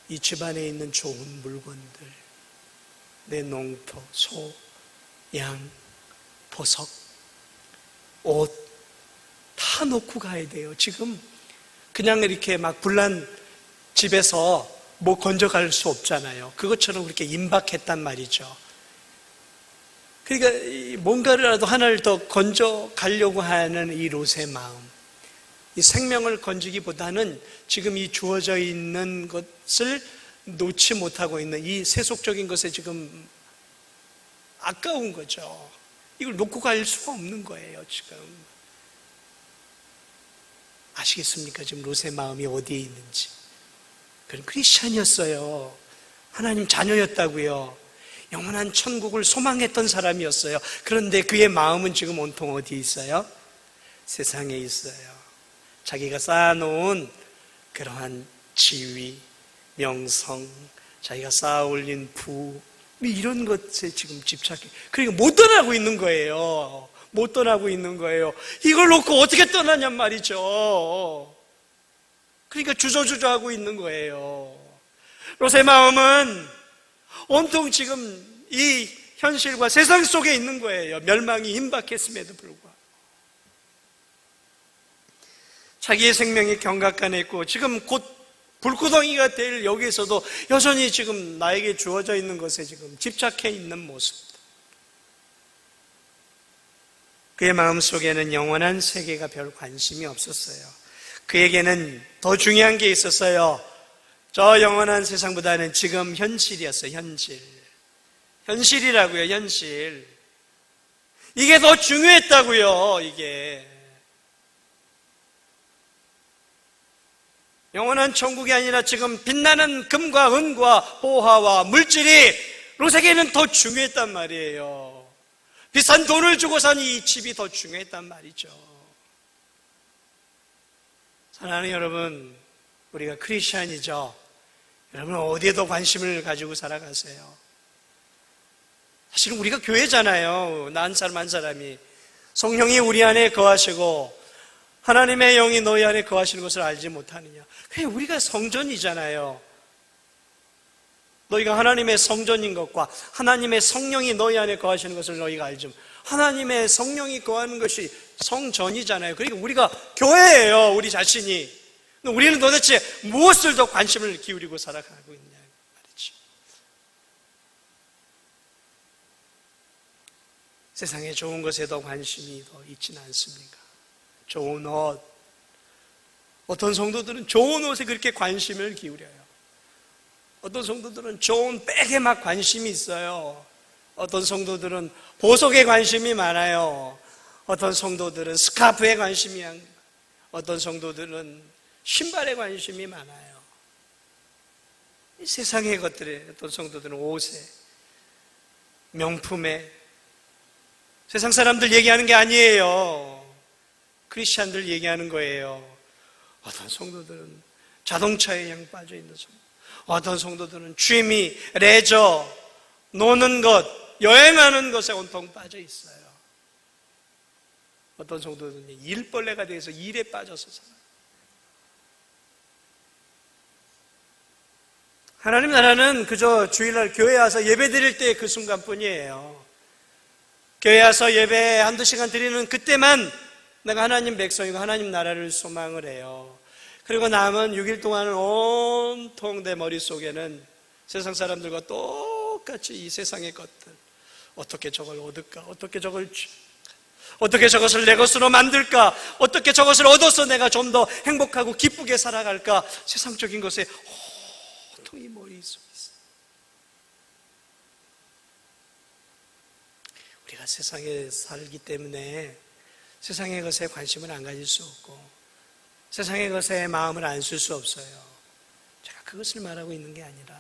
[SPEAKER 1] 이 집 안에 있는 좋은 물건들, 내 농토, 소, 양, 보석, 옷 다 놓고 가야 돼요. 지금 그냥 이렇게 막 불난 집에서 뭐 건져갈 수 없잖아요. 그것처럼 그렇게 임박했단 말이죠. 그러니까 뭔가라도 하나를 더 건져가려고 하는 이 롯의 마음, 이 생명을 건지기보다는 지금 이 주어져 있는 것을 놓지 못하고 있는 이 세속적인 것에 지금 아까운 거죠. 이걸 놓고 갈 수가 없는 거예요, 지금. 아시겠습니까? 지금 롯의 마음이 어디에 있는지. 그는 크리스찬이었어요. 하나님 자녀였다고요. 영원한 천국을 소망했던 사람이었어요. 그런데 그의 마음은 지금 온통 어디에 있어요? 세상에 있어요. 자기가 쌓아놓은 그러한 지위, 명성, 자기가 쌓아 올린 부, 이런 것에 지금 집착해. 그러니까 못 떠나고 있는 거예요. 못 떠나고 있는 거예요. 이걸 놓고 어떻게 떠나냔 말이죠. 그러니까 주저주저하고 있는 거예요. 롯의 마음은 온통 지금 이 현실과 세상 속에 있는 거예요. 멸망이 임박했음에도 불구하고. 자기의 생명이 경각간에 있고 지금 곧 불구덩이가 될 여기에서도 여전히 지금 나에게 주어져 있는 것에 지금 집착해 있는 모습. 그의 마음속에는 영원한 세계가 별 관심이 없었어요. 그에게는 더 중요한 게 있었어요. 저 영원한 세상보다는 지금 현실이었어요. 현실이라고요. 현실. 이게 더 중요했다고요. 이게 영원한 천국이 아니라 지금 빛나는 금과 은과 보화와 물질이 롯에게는 더 중요했단 말이에요. 비싼 돈을 주고 산 이 집이 더 중요했단 말이죠. 사랑하는 여러분, 우리가 크리스찬이죠. 여러분 어디에 더 관심을 가지고 살아가세요? 사실은 우리가 교회잖아요. 나 한 사람 한 사람이 성령이 우리 안에 거하시고 하나님의 영이 너희 안에 거하시는 것을 알지 못하느냐. 그냥 우리가 성전이잖아요. 너희가 하나님의 성전인 것과 하나님의 성령이 너희 안에 거하시는 것을 너희가 알지 못하느냐. 하나님의 성령이 거하는 것이 성전이잖아요. 그러니까 우리가 교회예요. 우리 자신이. 우리는 도대체 무엇을 더 관심을 기울이고 살아가고 있냐 말이죠. 세상에 좋은 것에 더 관심이 더 있지는 않습니까? 좋은 옷. 어떤 성도들은 좋은 옷에 그렇게 관심을 기울여요. 어떤 성도들은 좋은 백에 막 관심이 있어요. 어떤 성도들은 보석에 관심이 많아요. 어떤 성도들은 스카프에 관심이 많아요. 어떤 성도들은 신발에 관심이 많아요. 이 세상의 것들에, 어떤 성도들은 옷에, 명품에. 세상 사람들 얘기하는 게 아니에요. 크리스찬들 얘기하는 거예요. 어떤 성도들은 자동차에 양 빠져 있는 성도, 어떤 성도들은 취미, 레저, 노는 것, 여행하는 것에 온통 빠져 있어요. 어떤 성도들은 일벌레가 돼서 일에 빠져서 살아요. 하나님 나라는 그저 주일날 교회 와서 예배 드릴 때 그 순간뿐이에요. 교회 와서 예배 한두 시간 드리는 그때만 내가 하나님 백성이고 하나님 나라를 소망을 해요. 그리고 남은 6일 동안은 온통 내 머릿속에는 세상 사람들과 똑같이 이 세상의 것들, 어떻게 저걸 얻을까, 어떻게 저것을 내 것으로 만들까, 어떻게 저것을 얻어서 내가 좀 더 행복하고 기쁘게 살아갈까, 세상적인 것에 온통 이 머릿속에 있어요. 우리가 세상에 살기 때문에 세상의 것에 관심을 안 가질 수 없고 세상의 것에 마음을 안 쓸 수 없어요. 제가 그것을 말하고 있는 게 아니라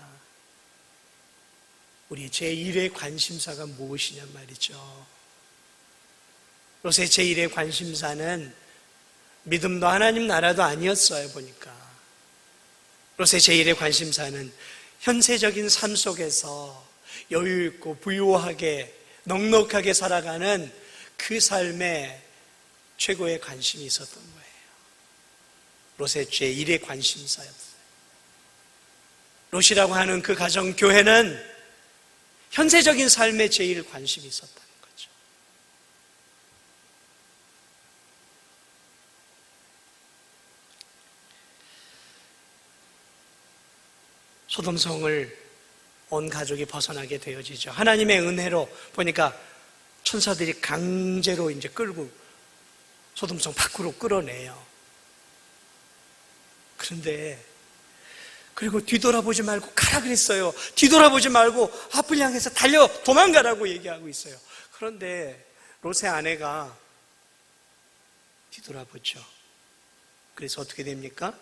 [SPEAKER 1] 우리 제1의 관심사가 무엇이냐 말이죠. 롯의 제1의 관심사는 믿음도 하나님 나라도 아니었어요. 보니까 롯의 제1의 관심사는 현세적인 삶 속에서 여유 있고 부유하게 넉넉하게 살아가는 그 삶에 최고의 관심이 있었던 거예요. 롯의 제1의 관심사였어요. 롯이라고 하는 그 가정 교회는 현세적인 삶에 제일 관심이 있었다는 거죠. 소돔성을 온 가족이 벗어나게 되어지죠. 하나님의 은혜로 보니까 천사들이 강제로 이제 끌고 소돔성 밖으로 끌어내요. 그런데 그리고 뒤돌아보지 말고 가라 그랬어요. 뒤돌아보지 말고 앞을 향해서 달려 도망가라고 얘기하고 있어요. 그런데 롯의 아내가 뒤돌아보죠. 그래서 어떻게 됩니까?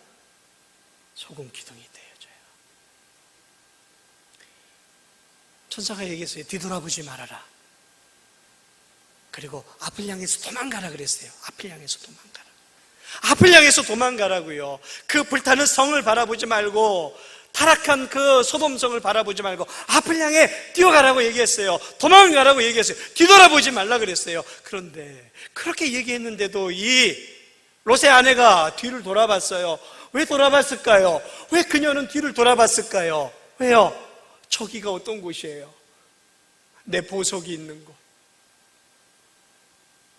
[SPEAKER 1] 소금 기둥이 되어져요. 천사가 얘기했어요. 뒤돌아보지 말아라. 그리고 앞을 향해서 도망가라 그랬어요. 앞을 향해서 도망가라. 앞을 향해서 도망가라고요. 그 불타는 성을 바라보지 말고, 타락한 그 소돔성을 바라보지 말고 앞을 향해 뛰어가라고 얘기했어요. 도망가라고 얘기했어요. 뒤돌아보지 말라 그랬어요. 그런데 그렇게 얘기했는데도 이 롯의 아내가 뒤를 돌아봤어요. 왜 돌아봤을까요? 왜 그녀는 뒤를 돌아봤을까요? 왜요? 저기가 어떤 곳이에요? 내 보석이 있는 곳,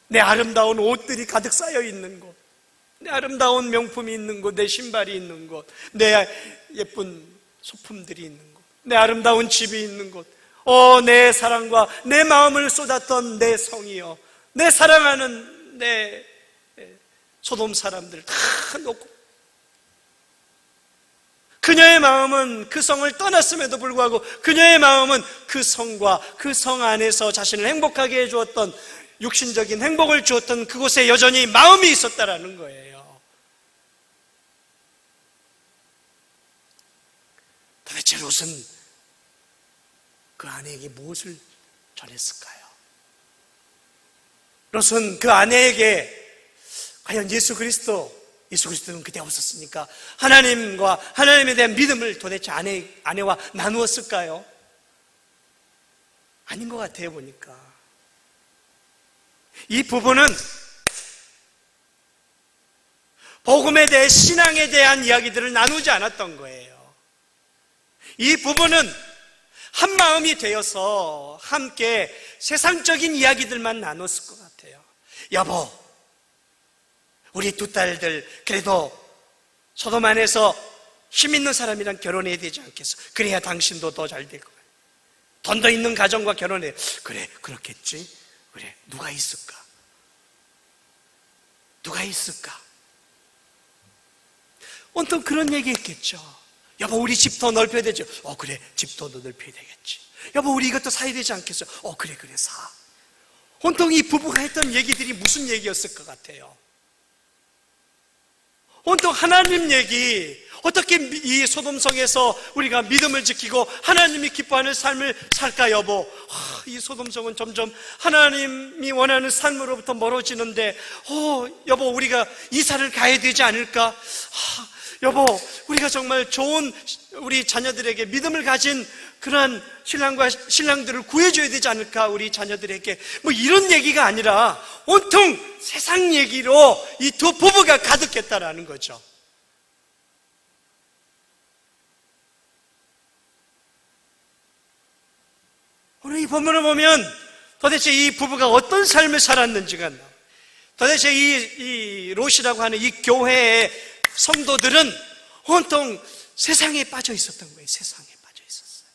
[SPEAKER 1] 내 아름다운 옷들이 가득 쌓여 있는 곳, 내 아름다운 명품이 있는 곳, 내 신발이 있는 곳, 내 예쁜 소품들이 있는 곳, 내 아름다운 집이 있는 곳, 내 사랑과 내 마음을 쏟았던 내 성이요, 내 사랑하는 내 소돔 사람들 다 놓고, 그녀의 마음은 그 성을 떠났음에도 불구하고 그녀의 마음은 그 성과 그 성 안에서 자신을 행복하게 해주었던, 육신적인 행복을 주었던 그곳에 여전히 마음이 있었다라는 거예요. 도대체 롯은 그 아내에게 무엇을 전했을까요? 롯은 그 아내에게 과연 예수 그리스도는 그때 없었으니까 하나님과 하나님에 대한 믿음을 도대체 아내와 나누었을까요? 아닌 것 같아요. 보니까 이 부부는 복음에 대해, 신앙에 대한 이야기들을 나누지 않았던 거예요. 이 부부는 한 마음이 되어서 함께 세상적인 이야기들만 나눴을 것 같아요. 여보, 우리 두 딸들 그래도 소돔 안에서 힘 있는 사람이랑 결혼해야 되지 않겠어? 그래야 당신도 더 잘 될 거야. 돈 더 있는 가정과 결혼해. 그래, 그렇겠지. 그래, 누가 있을까? 누가 있을까? 온통 그런 얘기 했겠죠. 여보, 우리 집 더 넓혀야 되죠. 그래, 집 더 넓혀야 되겠지. 여보, 우리 이것도 사야 되지 않겠어? 그래, 사. 온통 이 부부가 했던 얘기들이 무슨 얘기였을 것 같아요? 온통 하나님 얘기, 어떻게 이 소돔성에서 우리가 믿음을 지키고 하나님이 기뻐하는 삶을 살까 여보? 이 소돔성은 점점 하나님이 원하는 삶으로부터 멀어지는데 여보, 우리가 이사를 가야 되지 않을까? 여보, 우리가 정말 좋은 우리 자녀들에게 믿음을 가진 그러한 신랑들을 구해줘야 되지 않을까? 우리 자녀들에게 뭐 이런 얘기가 아니라 온통 세상 얘기로 이 두 부부가 가득했다라는 거죠. 오늘 이 본문을 보면 도대체 이 부부가 어떤 삶을 살았는지가 나와요. 도대체 이 롯이라고 하는 이 교회의 성도들은 온통 세상에 빠져 있었던 거예요. 세상에 빠져 있었어요.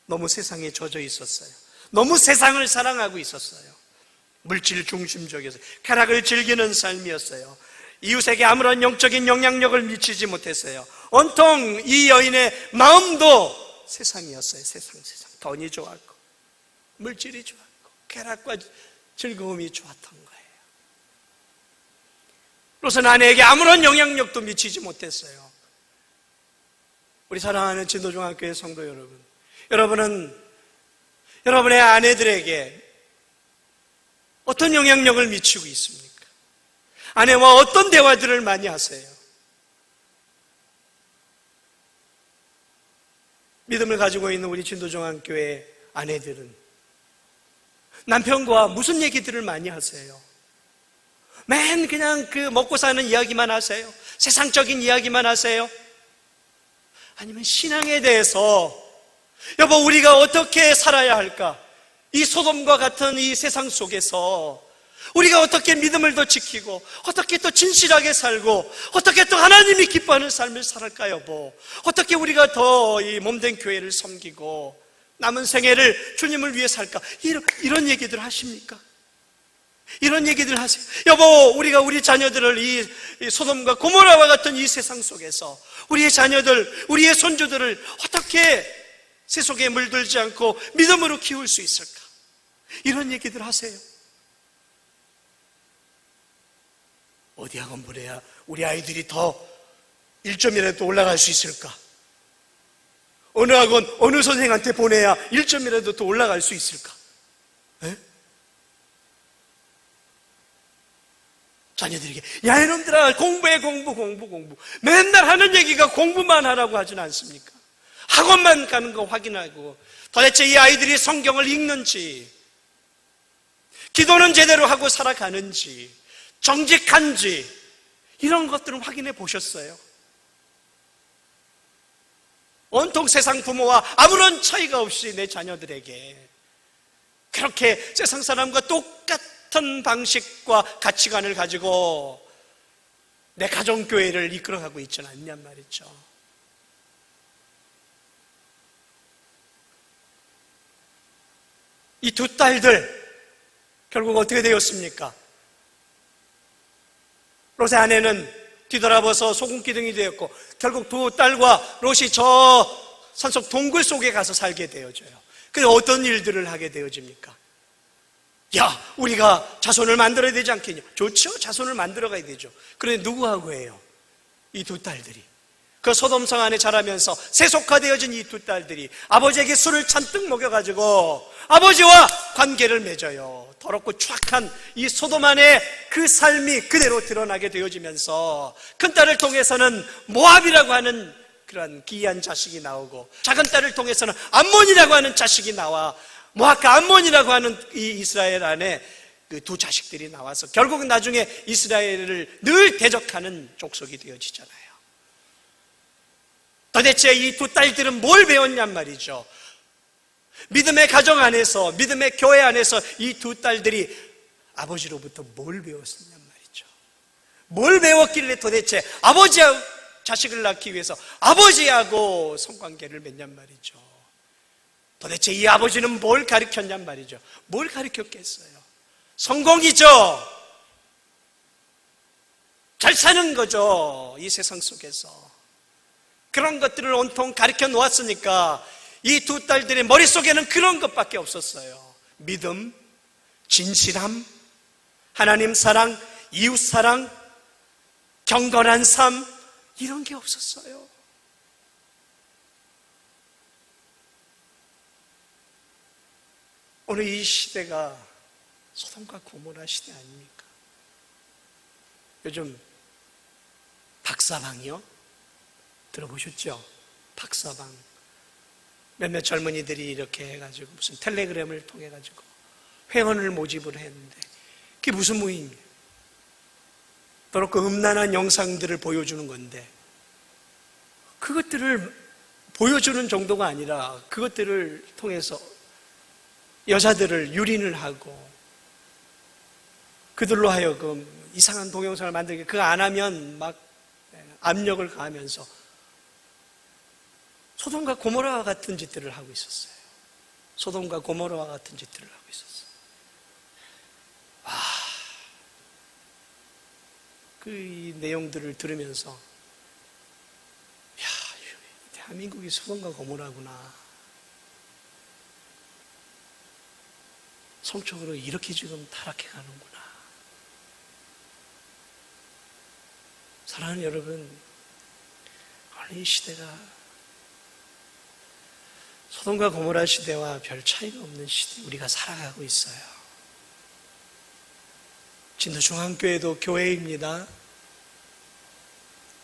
[SPEAKER 1] 너무 세상에 젖어 있었어요. 너무 세상을 사랑하고 있었어요. 물질 중심적이어서 쾌락을 즐기는 삶이었어요. 이웃에게 아무런 영적인 영향력을 미치지 못했어요. 온통 이 여인의 마음도 세상이었어요. 세상. 돈이 좋았고 물질이 좋았고 쾌락과 즐거움이 좋았던 거예요. 롯은 아내에게 아무런 영향력도 미치지 못했어요. 우리 사랑하는 진도중학교의 성도 여러분, 여러분은 여러분의 아내들에게 어떤 영향력을 미치고 있습니까? 아내와 어떤 대화들을 많이 하세요? 믿음을 가지고 있는 우리 진도종합교회 아내들은 남편과 무슨 얘기들을 많이 하세요? 맨 그냥 그 먹고 사는 이야기만 하세요? 세상적인 이야기만 하세요? 아니면 신앙에 대해서 여보 우리가 어떻게 살아야 할까? 이 소돔과 같은 이 세상 속에서 우리가 어떻게 믿음을 더 지키고 어떻게 또 진실하게 살고 어떻게 또 하나님이 기뻐하는 삶을 살을까 여보? 어떻게 우리가 더 이 몸된 교회를 섬기고 남은 생애를 주님을 위해 살까? 이런 얘기들 하십니까? 이런 얘기들 하세요. 여보 우리가 우리 자녀들을 이 소돔과 고모라와 같은 이 세상 속에서 우리의 자녀들, 우리의 손주들을 어떻게 세속에 물들지 않고 믿음으로 키울 수 있을까? 이런 얘기들 하세요. 어디 학원 보내야 우리 아이들이 더 1점이라도 올라갈 수 있을까? 어느 학원, 어느 선생한테 보내야 1점이라도 더 올라갈 수 있을까? 에? 자녀들에게 야 이놈들아 공부해 공부 맨날 하는 얘기가 공부만 하라고 하진 않습니까? 학원만 가는 거 확인하고 도대체 이 아이들이 성경을 읽는지 기도는 제대로 하고 살아가는지 정직한지 이런 것들은 확인해 보셨어요? 온통 세상 부모와 아무런 차이가 없이 내 자녀들에게 그렇게 세상 사람과 똑같은 방식과 가치관을 가지고 내 가정교회를 이끌어가고 있지는 않냔 말이죠. 이 두 딸들 결국 어떻게 되었습니까? 롯의 아내는 뒤돌아봐서 소금기둥이 되었고 결국 두 딸과 롯이 저 산속 동굴 속에 가서 살게 되어져요. 그래서 어떤 일들을 하게 되어집니까? 야 우리가 자손을 만들어야 되지 않겠냐? 좋죠, 자손을 만들어 가야 되죠. 그런데 누구하고 해요? 이 두 딸들이 그 소돔성 안에 자라면서 세속화되어진 이 두 딸들이 아버지에게 술을 잔뜩 먹여가지고 아버지와 관계를 맺어요. 더럽고 추악한 이 소돔 안에 그 삶이 그대로 드러나게 되어지면서 큰딸을 통해서는 모압이라고 하는 그런 기이한 자식이 나오고 작은 딸을 통해서는 암몬이라고 하는 자식이 나와 모압과 암몬이라고 하는 이 이스라엘 안에 그 두 자식들이 나와서 결국은 나중에 이스라엘을 늘 대적하는 족속이 되어지잖아요. 도대체 이 두 딸들은 뭘 배웠냔 말이죠. 믿음의 가정 안에서, 믿음의 교회 안에서 이 두 딸들이 아버지로부터 뭘 배웠느냐 말이죠. 뭘 배웠길래 도대체 아버지하고 자식을 낳기 위해서 아버지하고 성관계를 맺냔 말이죠. 도대체 이 아버지는 뭘 가르쳤냔 말이죠. 뭘 가르쳤겠어요? 성공이죠. 잘 사는 거죠. 이 세상 속에서. 그런 것들을 온통 가르쳐 놓았으니까 이 두 딸들의 머릿속에는 그런 것밖에 없었어요. 믿음, 진실함, 하나님 사랑, 이웃 사랑, 경건한 삶 이런 게 없었어요. 오늘 이 시대가 소돔과 고모라 시대 아닙니까? 요즘 박사방이요? 들어보셨죠? 박사방. 몇몇 젊은이들이 이렇게 해가지고 무슨 텔레그램을 통해가지고 회원을 모집을 했는데 그게 무슨 모임이에요? 더럽고 음란한 영상들을 보여주는 건데 그것들을 보여주는 정도가 아니라 그것들을 통해서 여자들을 유린을 하고 그들로 하여금 이상한 동영상을 만들게 그거 안 하면 막 압력을 가하면서 소돔과 고모라와 같은 짓들을 하고 있었어요. 소돔과 고모라와 같은 짓들을 하고 있었어요. 그 이 내용들을 들으면서 야, 대한민국이 소돔과 고모라구나. 성적으로 이렇게 지금 타락해 가는구나. 사랑하는 여러분, 오늘 이 시대가 소돔과 고모라 시대와 별 차이가 없는 시대 우리가 살아가고 있어요. 진도중앙교회도 교회입니다.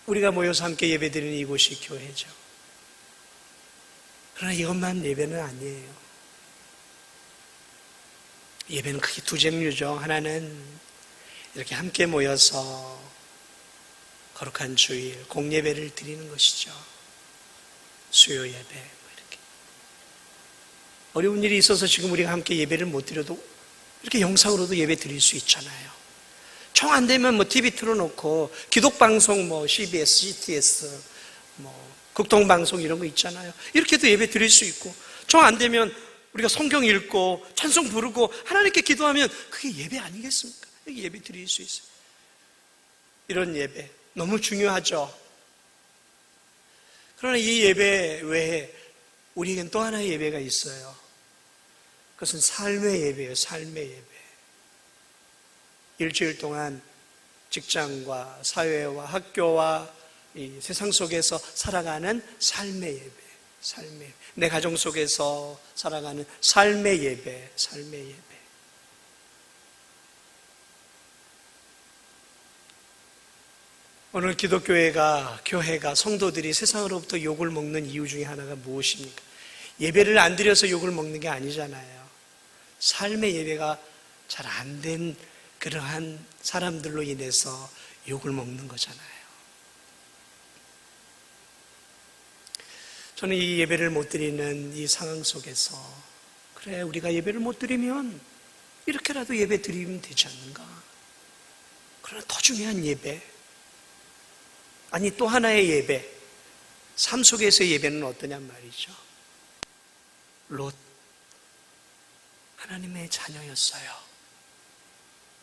[SPEAKER 1] 우리가 모여서 함께 예배드리는 이곳이 교회죠. 그러나 이것만 예배는 아니에요. 예배는 크게 두 종류죠. 하나는 이렇게 함께 모여서 거룩한 주일, 공예배를 드리는 것이죠. 수요 예배, 이렇게. 어려운 일이 있어서 지금 우리가 함께 예배를 못 드려도 이렇게 영상으로도 예배 드릴 수 있잖아요. 정 안 되면 TV 틀어놓고 기독방송 CBS, CTS, 극동방송 이런 거 있잖아요. 이렇게도 예배 드릴 수 있고, 정 안 되면 우리가 성경 읽고 찬송 부르고 하나님께 기도하면 그게 예배 아니겠습니까? 예배 드릴 수 있어요. 이런 예배 너무 중요하죠. 그러나 이 예배 외에 우리에겐 또 하나의 예배가 있어요. 그것은 삶의 예배예요. 삶의 예배. 일주일 동안 직장과 사회와 학교와 이 세상 속에서 살아가는 삶의 예배, 삶의 예배. 내 가정 속에서 살아가는 삶의 예배, 삶의 예배. 오늘 기독교회가, 교회가, 성도들이 세상으로부터 욕을 먹는 이유 중에 하나가 무엇입니까? 예배를 안 드려서 욕을 먹는 게 아니잖아요. 삶의 예배가 잘 안 된 그러한 사람들로 인해서 욕을 먹는 거잖아요. 저는 이 예배를 못 드리는 이 상황 속에서 그래, 우리가 예배를 못 드리면 이렇게라도 예배 드리면 되지 않는가? 그러나 더 중요한 예배, 아니 또 하나의 예배, 삶 속에서의 예배는 어떠냔 말이죠. 롯, 하나님의 자녀였어요.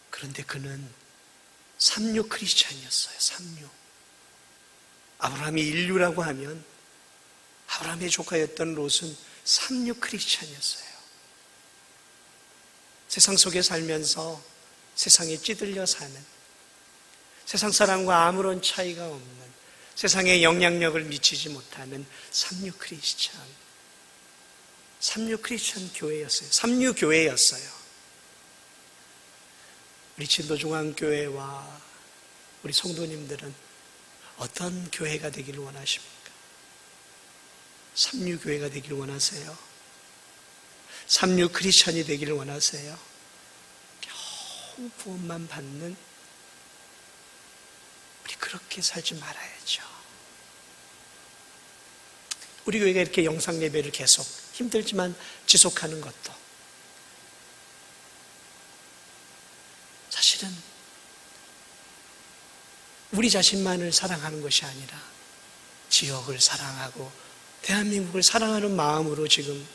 [SPEAKER 1] 그런데 그는 삼류 크리스찬이었어요. 삼류. 아브라함이 인류라고 하면 아브라함의 조카였던 롯은 삼류 크리스찬이었어요. 세상 속에 살면서 세상에 찌들려 사는, 세상 사람과 아무런 차이가 없는, 세상에 영향력을 미치지 못하는 삼류 크리스찬. 삼류 크리스찬 교회였어요. 삼류 교회였어요. 우리 진도중앙교회와 우리 성도님들은 어떤 교회가 되기를 원하십니까? 삼류교회가 되기를 원하세요? 삼류 크리스찬이 되기를 원하세요? 겨우 구원만 받는, 우리 그렇게 살지 말아야죠. 우리 교회가 이렇게 영상 예배를 계속 힘들지만 지속하는 것도 사실은 우리 자신만을 사랑하는 것이 아니라 지역을 사랑하고 대한민국을 사랑하는 마음으로 지금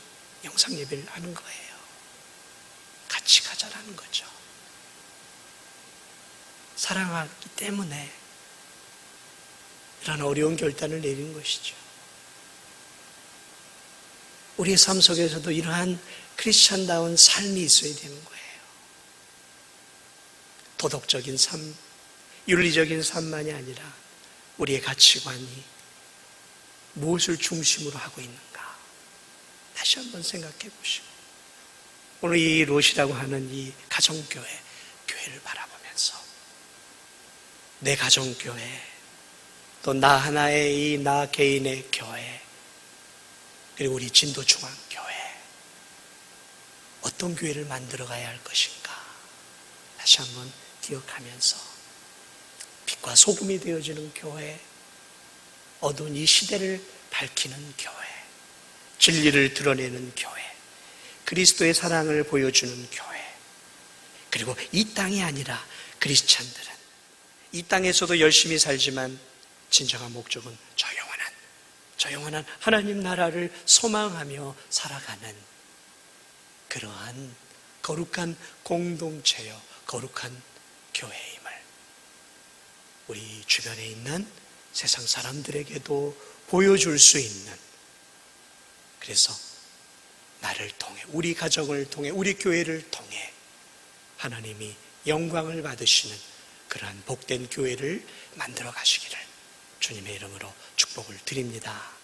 [SPEAKER 1] 영상 예배를 하는 거예요. 같이 가자라는 거죠. 사랑하기 때문에 이런 어려운 결단을 내린 것이죠. 우리의 삶 속에서도 이러한 크리스찬다운 삶이 있어야 되는 거예요. 도덕적인 삶, 윤리적인 삶만이 아니라 우리의 가치관이 무엇을 중심으로 하고 있는가 다시 한번 생각해 보시고, 오늘 이 롯이라고 하는 이 가정교회, 교회를 바라보면서 내 가정교회, 또 나 하나의 이 나 개인의 교회, 그리고 우리 진도중앙교회, 어떤 교회를 만들어 가야 할 것인가 다시 한번 기억하면서 빛과 소금이 되어지는 교회, 어두운 이 시대를 밝히는 교회, 진리를 드러내는 교회, 그리스도의 사랑을 보여주는 교회, 그리고 이 땅이 아니라 크리스찬들은 이 땅에서도 열심히 살지만 진정한 목적은 저 영원한 하나님 나라를 소망하며 살아가는 그러한 거룩한 공동체요, 거룩한 교회임을 우리 주변에 있는 세상 사람들에게도 보여줄 수 있는, 그래서 나를 통해, 우리 가정을 통해, 우리 교회를 통해 하나님이 영광을 받으시는 그러한 복된 교회를 만들어 가시기를 주님의 이름으로 축복을 드립니다.